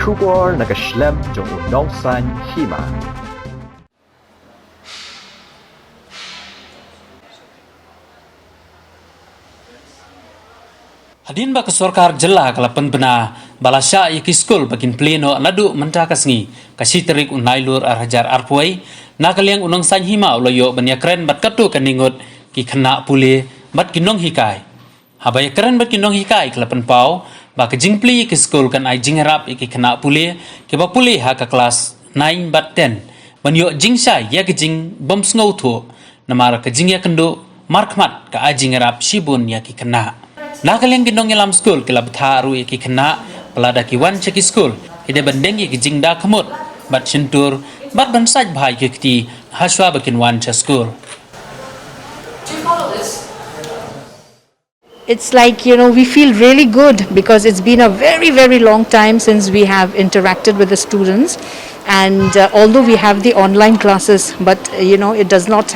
Shubun nakaslem jong unongsan Hima. Hadin ba kesorkar jela kalapan bena balasya iki skul bakin pleno ladu mentakasngi kasiterik unailur arhajar arpuai nakaliang unong san Hima uloyo banya keren bat katu kaningot ki Khynnah Pule bat kinong hikai habaya keren bat kinong hikai kalapan pau ba ke Jingplie ki skul kan ai jingharap iki Khynnah Pule ki ba Pule ha ka kelas 9 bat 10 banyo jingsai ya ke jing bom sngow thu namara ke jingya kendo markmat ka ai jingharap Shibun ya ki Khynnah nakaliang ginong ilam skul kila betharu iki Khynnah pelada ki wan cheki skul ide bandeng ki jingda khamut bat chintur bat bansaj bhai ki kti haswa bakin wan cha skul. It's like, we feel really good because it's been a very, very long time since we have interacted with the students. And although we have the online classes, but, it does not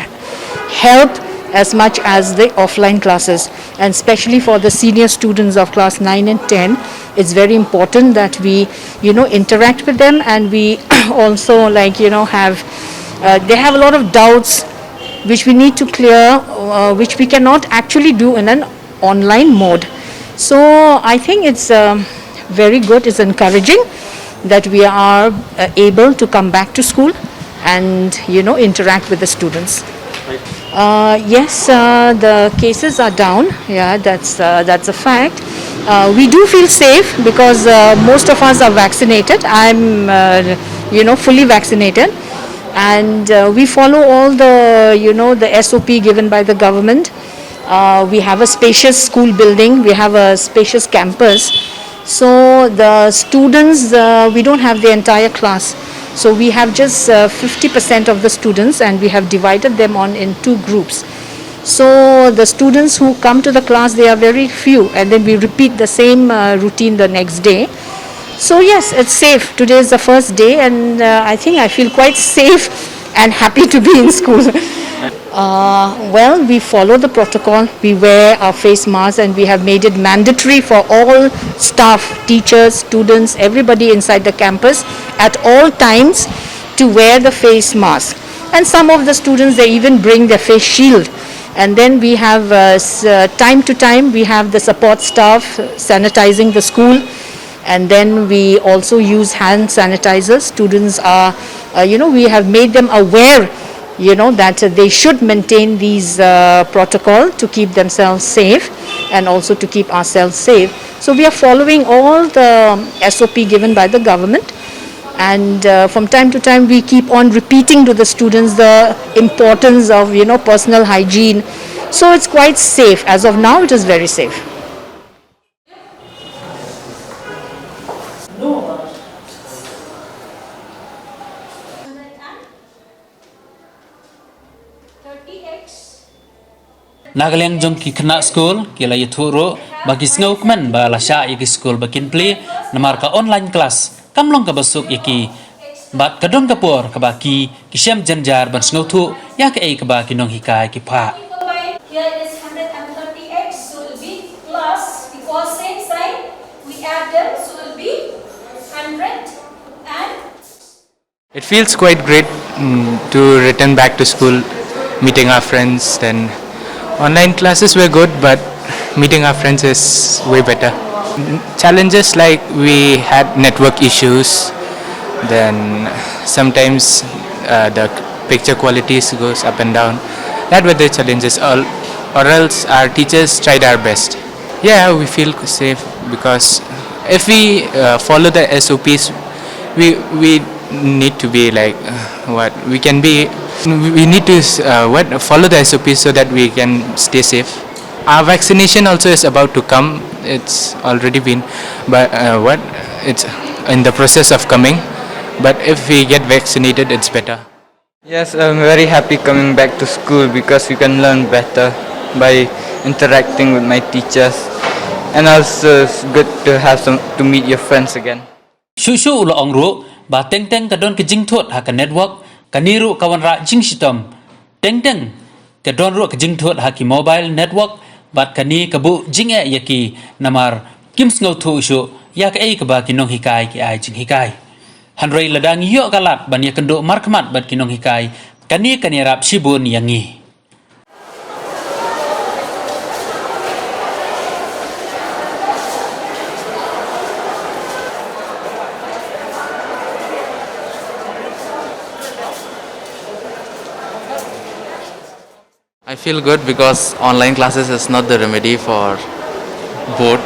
help as much as the offline classes. And especially for the senior students of class 9 and 10, it's very important that we, interact with them. And we also have, they have a lot of doubts which we need to clear, which we cannot actually do in an online mode. So I think it's very good, it's encouraging that we are able to come back to school and interact with the students. Yes, the cases are down. Yeah, that's a fact. We do feel safe because most of us are vaccinated. I'm fully vaccinated, and we follow all the SOP given by the government. We have a spacious school building, we have a spacious campus. So the students, we don't have the entire class. So we have just 50% of the students, and we have divided them in 2 groups. So the students who come to the class, they are very few, and then we repeat the same routine the next day. So yes, it's safe. Today is the first day, and I think I feel quite safe and happy to be in school. Well, we follow the protocol. We wear our face masks, and we have made it mandatory for all staff, teachers, students, everybody inside the campus at all times to wear the face mask. And some of the students, they even bring their face shield. And then we have time to time, we have the support staff sanitizing the school. And then we also use hand sanitizers. Students are, we have made them aware that they should maintain these protocol to keep themselves safe and also to keep ourselves safe. So we are following all the SOP given by the government, and from time to time we keep on repeating to the students the importance of personal hygiene. So it's quite safe. As of now, it is very safe. Nakaliang jong ki Khynnah Skul kila yithuro bagi snowkman balasya iki skul bakin play namar ka online class kamlong ka basuk iki bat kadong kapor ka baki kisem janjar ban snowthu ya ka ei ka baki nong hikai ki pha. Here is 130x, so it will be plus, because same sign we add them, so it will be 100 and it feels quite great to return back to school, meeting our friends. Then online classes were good, but meeting our friends is way better. Challenges like we had network issues, then sometimes the picture qualities goes up and down. That were the challenges, or else our teachers tried our best. Yeah, we feel safe because if we follow the SOPs, we need to be like we need to follow the SOPs so that we can stay safe. Our vaccination also is about to come. It's already been, but it's in the process of coming. But if we get vaccinated, it's better. Yes, I'm very happy coming back to school because we can learn better by interacting with my teachers, and also it's good to meet your friends again. Shushu ulo ongru ba teng kadon ke jingthot ha ka network kaniru kawan ra jingshitom teng kadon ru ke jingthot ha ki mobile network bat kani kabu jinge yaki namar kim sngo thu shu yak ei ka ba kinong hikai ki ai jing hikai hanrei ladang yo galat ban ya kendo markmat bat kinong hikai kani rap Shibun yangi. I feel good because online classes is not the remedy for board,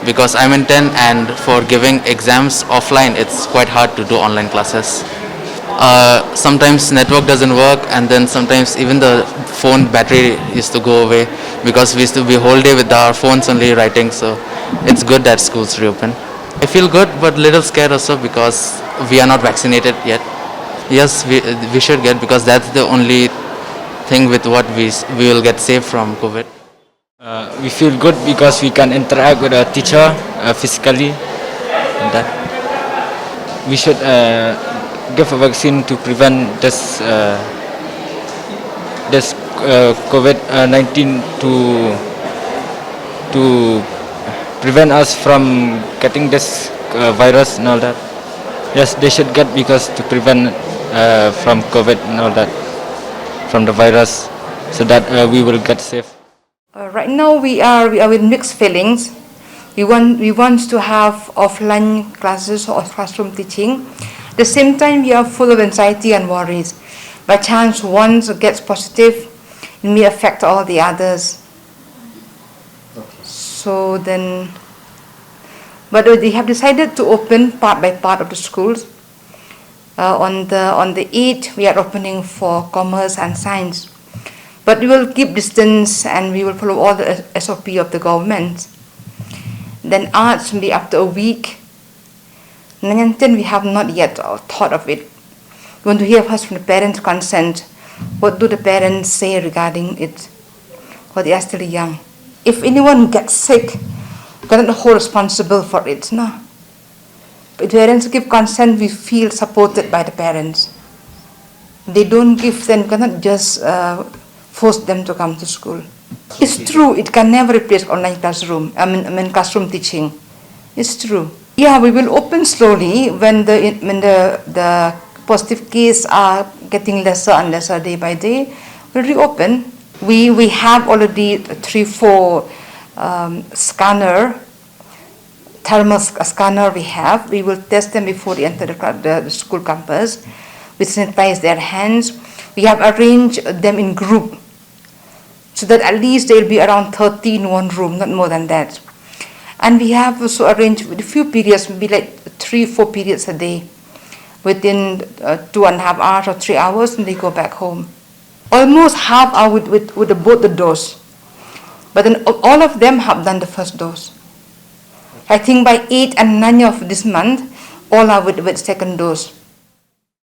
because I'm in 10 and for giving exams offline it's quite hard to do online classes. Sometimes network doesn't work, and then sometimes even the phone battery used to go away because we used to be whole day with our phones only writing, so it's good that schools reopen. I feel good but little scared also because we are not vaccinated yet. Yes, we should get, because that's the only thing with what we will get safe from COVID. We feel good because we can interact with a teacher physically. And that we should give a vaccine to prevent this COVID-19 to prevent us from getting this virus and all that. Yes, they should get, because to prevent from COVID and all that, from the virus, so that we will get safe. Right now we are with mixed feelings. We want to have offline classes or classroom teaching. At the same time, we are full of anxiety and worries. By chance one gets positive, it may affect all the others. So then, but they have decided to open part by part of the schools. On the 8th, we are opening for commerce and science. But we will keep distance and we will follow all the SOP of the government. Then arts will be after a week. Nanyanten, we have not yet thought of it. We want to hear first from the parents' consent. What do the parents say regarding it? Because they are still young. If anyone gets sick, we cannot hold responsible for it. No. If parents give consent, we feel supported by the parents. They don't give, then we cannot just force them to come to school. It's true, it can never replace online classroom, classroom teaching. It's true. Yeah, we will open slowly when the positive cases are getting lesser and lesser day by day. We'll reopen. We have already 3-4 thermal scanner we have. We will test them before they enter the school campus. We sanitize their hands. We have arranged them in group, so that at least they'll be around 30 in one room, not more than that. And we have also arranged with a few periods, maybe like 3-4 periods a day, within 2.5 hours or 3 hours, and they go back home. Almost half are with both the dose, but then all of them have done the first dose. I think by 8 and 9 of this month, all are with second dose.